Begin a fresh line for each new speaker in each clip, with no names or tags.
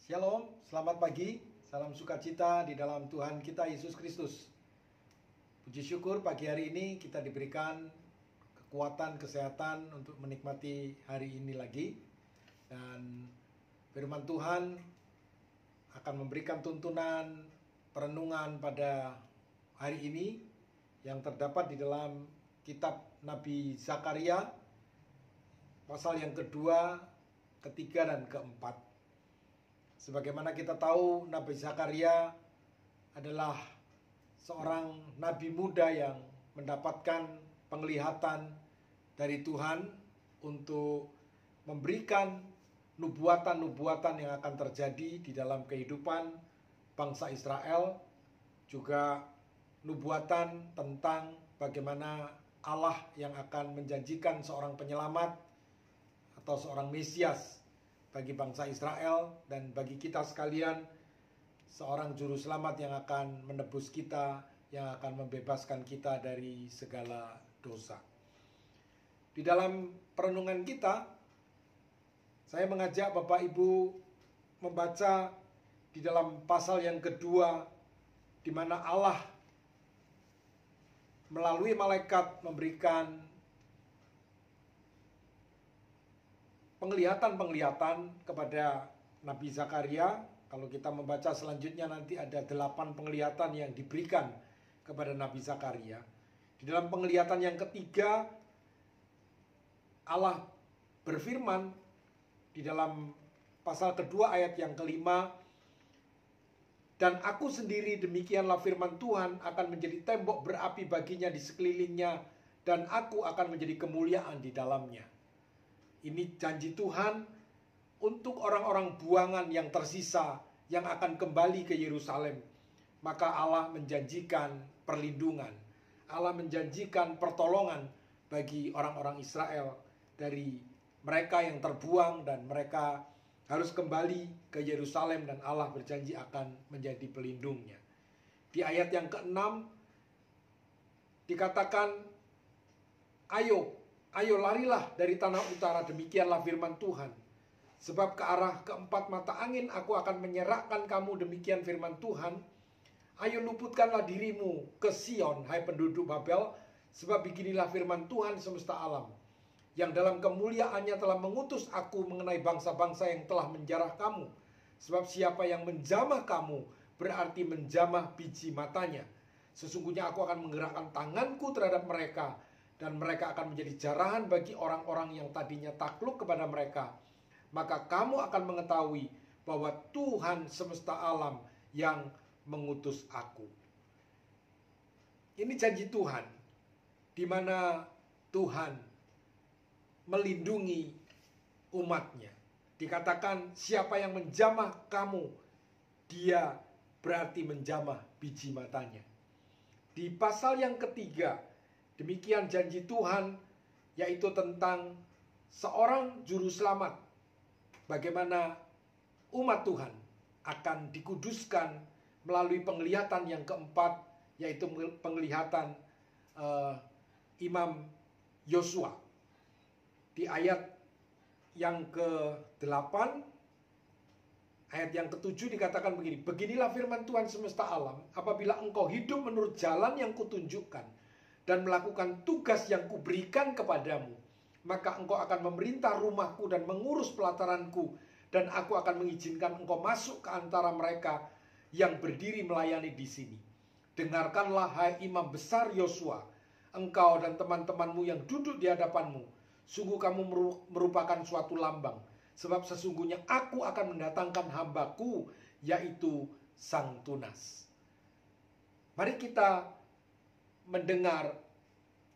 Shalom, selamat pagi, salam sukacita di dalam Tuhan kita Yesus Kristus. Puji syukur pagi hari ini kita diberikan kekuatan, kesehatan untuk menikmati hari ini lagi. Dan firman Tuhan akan memberikan tuntunan perenungan pada hari ini yang terdapat di dalam kitab Nabi Zakaria, pasal yang kedua, ketiga, dan keempat. Sebagaimana kita tahu, Nabi Zakaria adalah seorang nabi muda yang mendapatkan penglihatan dari Tuhan untuk memberikan nubuatan-nubuatan yang akan terjadi di dalam kehidupan bangsa Israel, juga nubuatan tentang bagaimana Allah yang akan menjanjikan seorang penyelamat atau seorang Mesias bagi bangsa Israel dan bagi kita sekalian, seorang juru selamat yang akan menebus kita, yang akan membebaskan kita dari segala dosa. Di dalam perenungan kita, saya mengajak Bapak Ibu membaca di dalam pasal yang kedua, di mana Allah melalui malaikat memberikan penglihatan-penglihatan kepada Nabi Zakaria. Kalau kita membaca selanjutnya nanti ada 8 penglihatan yang diberikan kepada Nabi Zakaria. Di dalam penglihatan yang ketiga, Allah berfirman di dalam pasal kedua ayat yang kelima, "Dan aku sendiri, demikianlah firman Tuhan, akan menjadi tembok berapi baginya di sekelilingnya, dan aku akan menjadi kemuliaan di dalamnya." Ini janji Tuhan untuk orang-orang buangan yang tersisa yang akan kembali ke Yerusalem. Maka Allah menjanjikan perlindungan. Allah menjanjikan pertolongan bagi orang-orang Israel dari mereka yang terbuang, dan mereka harus kembali ke Yerusalem, dan Allah berjanji akan menjadi pelindungnya. Di ayat yang ke-6 dikatakan, Ayo larilah dari tanah utara, demikianlah firman Tuhan. Sebab ke arah keempat mata angin aku akan menyerahkan kamu, demikian firman Tuhan. Ayo luputkanlah dirimu ke Sion, hai penduduk Babel, sebab beginilah firman Tuhan semesta alam, yang dalam kemuliaannya telah mengutus aku mengenai bangsa-bangsa yang telah menjarah kamu. Sebab siapa yang menjamah kamu, berarti menjamah biji matanya. Sesungguhnya aku akan menggerakkan tanganku terhadap mereka, dan mereka akan menjadi jarahan bagi orang-orang yang tadinya takluk kepada mereka. Maka kamu akan mengetahui bahwa Tuhan semesta alam yang mengutus aku. Ini janji Tuhan, di mana Tuhan melindungi umatnya. Dikatakan, siapa yang menjamah kamu, dia berarti menjamah biji matanya. Di pasal yang ketiga, demikian janji Tuhan, yaitu tentang seorang juru selamat. Bagaimana umat Tuhan akan dikuduskan melalui penglihatan yang keempat, yaitu penglihatan Imam Yosua. Di ayat yang ke-8, ayat yang ke-7 dikatakan begini, "Beginilah firman Tuhan semesta alam, apabila engkau hidup menurut jalan yang kutunjukkan, dan melakukan tugas yang kuberikan kepadamu, maka engkau akan memerintah rumahku dan mengurus pelataranku, dan aku akan mengizinkan engkau masuk ke antara mereka yang berdiri melayani di sini. Dengarkanlah, hai imam besar Yosua, engkau dan teman-temanmu yang duduk di hadapanmu, sungguh kamu merupakan suatu lambang, sebab sesungguhnya aku akan mendatangkan hambaku, yaitu Sang Tunas." Mari kita mendengar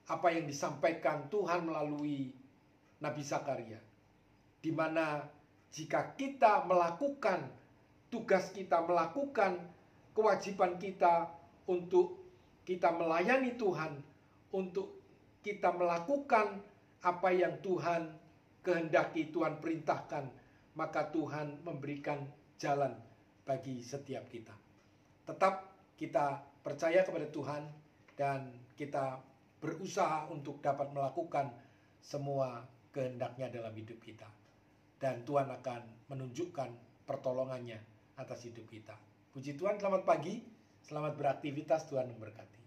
apa yang disampaikan Tuhan melalui Nabi Zakaria, di mana jika kita melakukan tugas kita, melakukan kewajiban kita untuk kita melayani Tuhan, untuk kita melakukan apa yang Tuhan kehendaki, Tuhan perintahkan, maka Tuhan memberikan jalan bagi setiap kita. Tetap kita percaya kepada Tuhan, dan kita berusaha untuk dapat melakukan semua kehendaknya dalam hidup kita. Dan Tuhan akan menunjukkan pertolongannya atas hidup kita. Puji Tuhan, selamat pagi, selamat beraktivitas, Tuhan memberkati.